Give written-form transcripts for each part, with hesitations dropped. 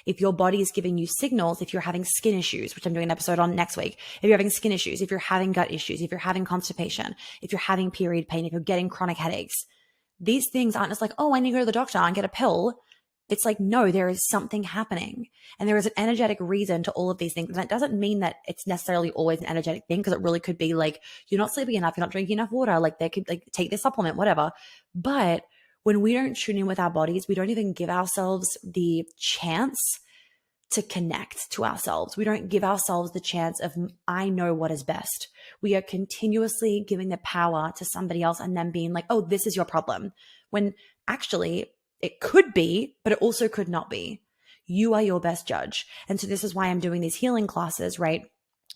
If your body is giving you signals, if you're having skin issues, which I'm doing an episode on next week, if you're having skin issues, if you're having gut issues, if you're having constipation, if you're having period pain, if you're getting chronic headaches, these things aren't just like, oh, I need to go to the doctor and get a pill. It's like, no, there is something happening. And there is an energetic reason to all of these things. And that doesn't mean that it's necessarily always an energetic thing, because it really could be like, you're not sleeping enough, you're not drinking enough water, like they could like take this supplement, whatever. But when we don't tune in with our bodies, we don't even give ourselves the chance to connect to ourselves. We don't give ourselves the chance of, I know what is best. We are continuously giving the power to somebody else and then being like, oh, this is your problem. When actually it could be, but it also could not be. You are your best judge. And so this is why I'm doing these healing classes, right?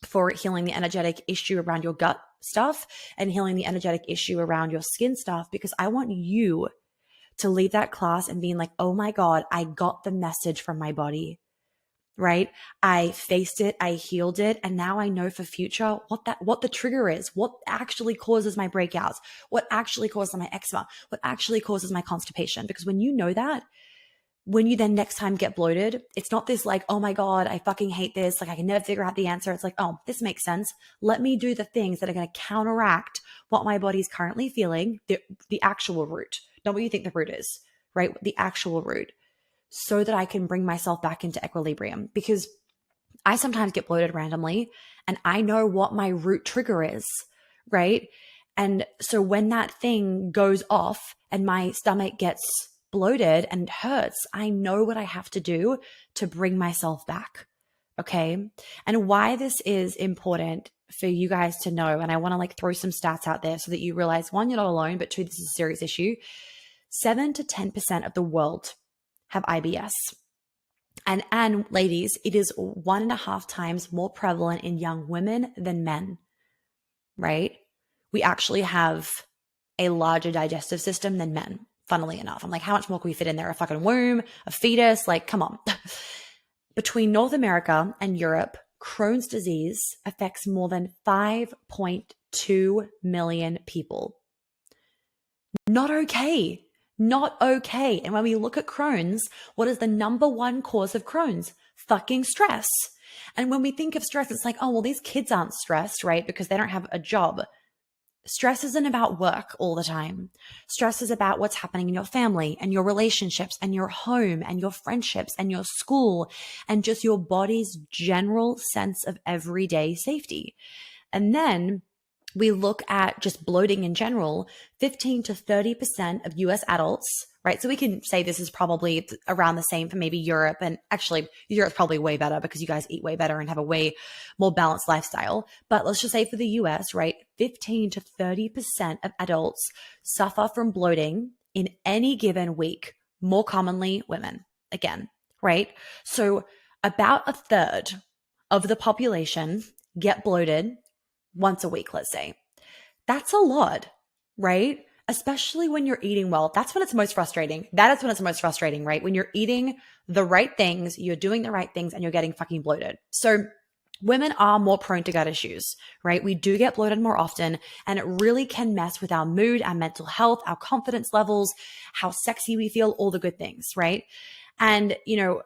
For healing the energetic issue around your gut stuff and healing the energetic issue around your skin stuff, because I want you to leave that class and being like, oh my God, I got the message from my body. Right? I faced it, I healed it, and now I know for future what the trigger is, what actually causes my breakouts, what actually causes my eczema, what actually causes my constipation. Because when you know that, when you then next time get bloated, it's not this like, oh my God, I fucking hate this, like I can never figure out the answer. It's like, oh, this makes sense. Let me do the things that are going to counteract what my body's currently feeling, the actual root, not what you think the root is, right? The actual root. So that I can bring myself back into equilibrium, because I sometimes get bloated randomly and I know what my root trigger is, right? And so when that thing goes off and my stomach gets bloated and hurts, I know what I have to do to bring myself back. Okay. And why this is important for you guys to know, and I want to like throw some stats out there so that you realize, one, you're not alone, but two, this is a serious issue. 7 to 10% of the world have IBS. And ladies, it is 1.5 times more prevalent in young women than men, right? We actually have a larger digestive system than men, funnily enough. I'm like, how much more can we fit in there? A fucking womb, a fetus, like, come on. Between North America and Europe, Crohn's disease affects more than 5.2 million people. Not okay. Not okay. And when we look at Crohn's, what is the number one cause of Crohn's? Fucking stress. And when we think of stress, it's like, oh, well, these kids aren't stressed, right? Because they don't have a job. Stress isn't about work all the time. Stress is about what's happening in your family and your relationships and your home and your friendships and your school and just your body's general sense of everyday safety. And then we look at just bloating in general, 15 to 30% of US adults, right? So we can say this is probably around the same for maybe Europe. And actually, Europe's probably way better because you guys eat way better and have a way more balanced lifestyle. But let's just say for the US, right? 15 to 30% of adults suffer from bloating in any given week, more commonly women, again, right? So about a third of the population get bloated once a week, let's say. That's a lot, right? Especially when you're eating well. That's when it's most frustrating. That is when it's most frustrating, right? When you're eating the right things, you're doing the right things, and you're getting fucking bloated. So women are more prone to gut issues, right? We do get bloated more often, and it really can mess with our mood, our mental health, our confidence levels, how sexy we feel, all the good things, right? And, you know,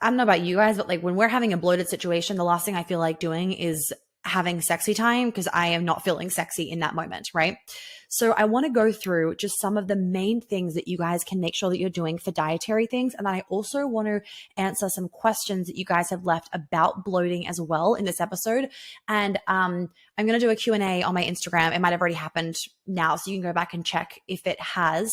I don't know about you guys, but like when we're having a bloated situation, the last thing I feel like doing is having sexy time, because I am not feeling sexy in that moment, right? So I want to go through just some of the main things that you guys can make sure that you're doing for dietary things. And then I also want to answer some questions that you guys have left about bloating as well in this episode. And I'm going to do a Q&A on my Instagram. It might have already happened now, so you can go back and check if it has.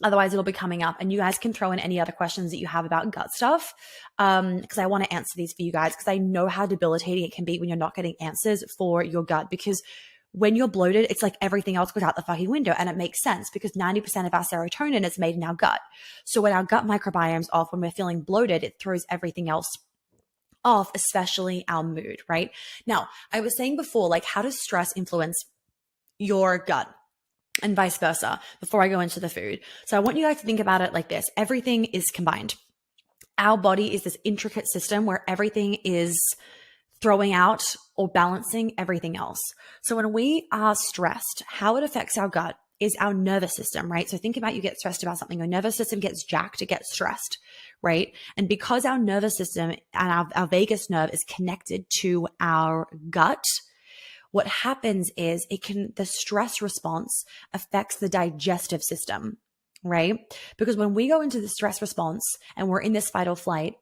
Otherwise, it'll be coming up, and you guys can throw in any other questions that you have about gut stuff, because I want to answer these for you guys, because I know how debilitating it can be when you're not getting answers for your gut. Because when you're bloated, it's like everything else goes out the fucking window, and it makes sense because 90% of our serotonin is made in our gut. So when our gut microbiome's off, when we're feeling bloated, it throws everything else off, especially our mood, right? Now, I was saying before, like, how does stress influence your gut? And vice versa, before I go into the food. So I want you guys to think about it like this. Everything is combined. Our body is this intricate system where everything is throwing out or balancing everything else. So when we are stressed, how it affects our gut is our nervous system, right? So think about, you get stressed about something, your nervous system gets jacked, it gets stressed, right? And because our nervous system and our vagus nerve is connected to our gut, what happens is the stress response affects the digestive system, right? Because when we go into the stress response and we're in this fight or flight,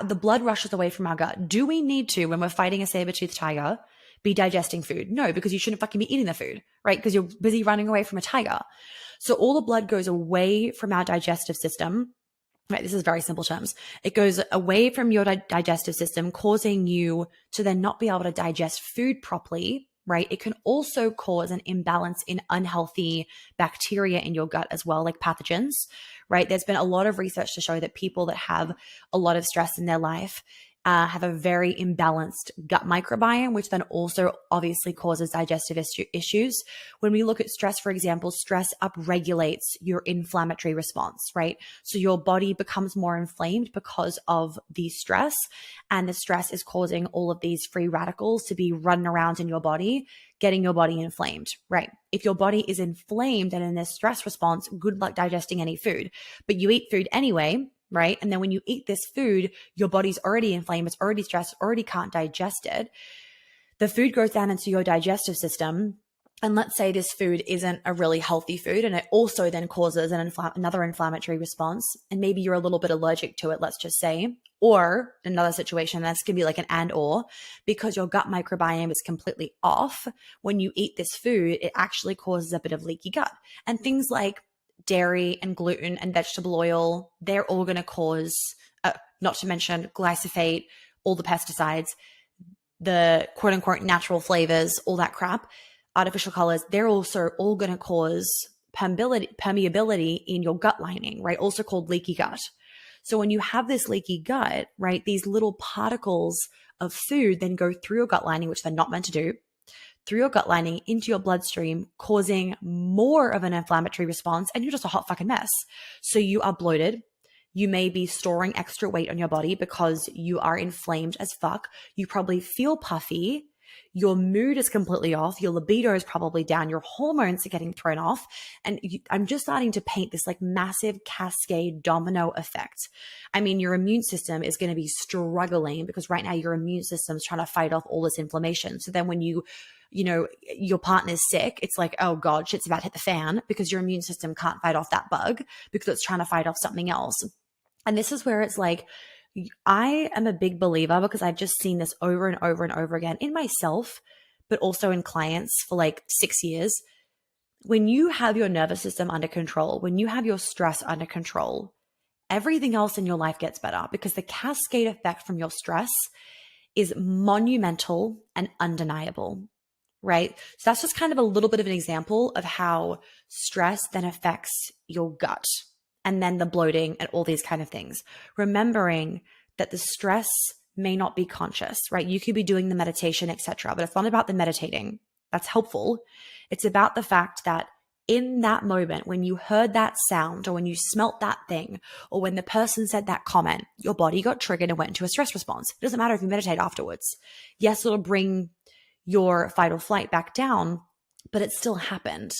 the blood rushes away from our gut. Do we need to, when we're fighting a saber-toothed tiger, be digesting food? No, because you shouldn't fucking be eating the food, right? Because you're busy running away from a tiger. So all the blood goes away from our digestive system. Right, this is very simple terms. It goes away from your digestive system, causing you to then not be able to digest food properly, right? It can also cause an imbalance in unhealthy bacteria in your gut as well, like pathogens, right? There's been a lot of research to show that people that have a lot of stress in their life have a very imbalanced gut microbiome, which then also obviously causes digestive issues. When we look at stress, for example, stress upregulates your inflammatory response, right? So your body becomes more inflamed because of the stress, and the stress is causing all of these free radicals to be running around in your body, getting your body inflamed, right? If your body is inflamed and in this stress response, good luck digesting any food. But you eat food anyway, right? And then when you eat this food, your body's already inflamed, it's already stressed, already can't digest it. The food goes down into your digestive system. And let's say this food isn't a really healthy food, and it also then causes another inflammatory response. And maybe you're a little bit allergic to it, let's just say. Or another situation, that's going to be like an and/or, because your gut microbiome is completely off. When you eat this food, it actually causes a bit of leaky gut. And things like dairy and gluten and vegetable oil, they're all going to cause, not to mention glyphosate, all the pesticides, the quote unquote natural flavors, all that crap, artificial colors, they're also all going to cause permeability in your gut lining, right? Also called leaky gut. So when you have this leaky gut, right, these little particles of food then go through your gut lining, which they're not meant to do, through your gut lining into your bloodstream, causing more of an inflammatory response, and you're just a hot fucking mess. So you are bloated. You may be storing extra weight on your body because you are inflamed as fuck. You probably feel puffy. Your mood is completely off. Your libido is probably down. Your hormones are getting thrown off. And I'm just starting to paint this like massive cascade domino effect. I mean, your immune system is going to be struggling because right now your immune system is trying to fight off all this inflammation. So then when your partner's sick, it's like, oh God, shit's about to hit the fan because your immune system can't fight off that bug because it's trying to fight off something else. And this is where it's like, I am a big believer, because I've just seen this over and over and over again in myself, but also in clients for like 6 years. When you have your nervous system under control, when you have your stress under control, everything else in your life gets better, because the cascade effect from your stress is monumental and undeniable, right? So that's just kind of a little bit of an example of how stress then affects your gut, and then the bloating and all these kind of things. Remembering that the stress may not be conscious, right? You could be doing the meditation, etc., but it's not about the meditating. That's helpful. It's about the fact that in that moment, when you heard that sound, or when you smelt that thing, or when the person said that comment, your body got triggered and went into a stress response. It doesn't matter if you meditate afterwards. Yes, it'll bring your fight or flight back down, but it still happened.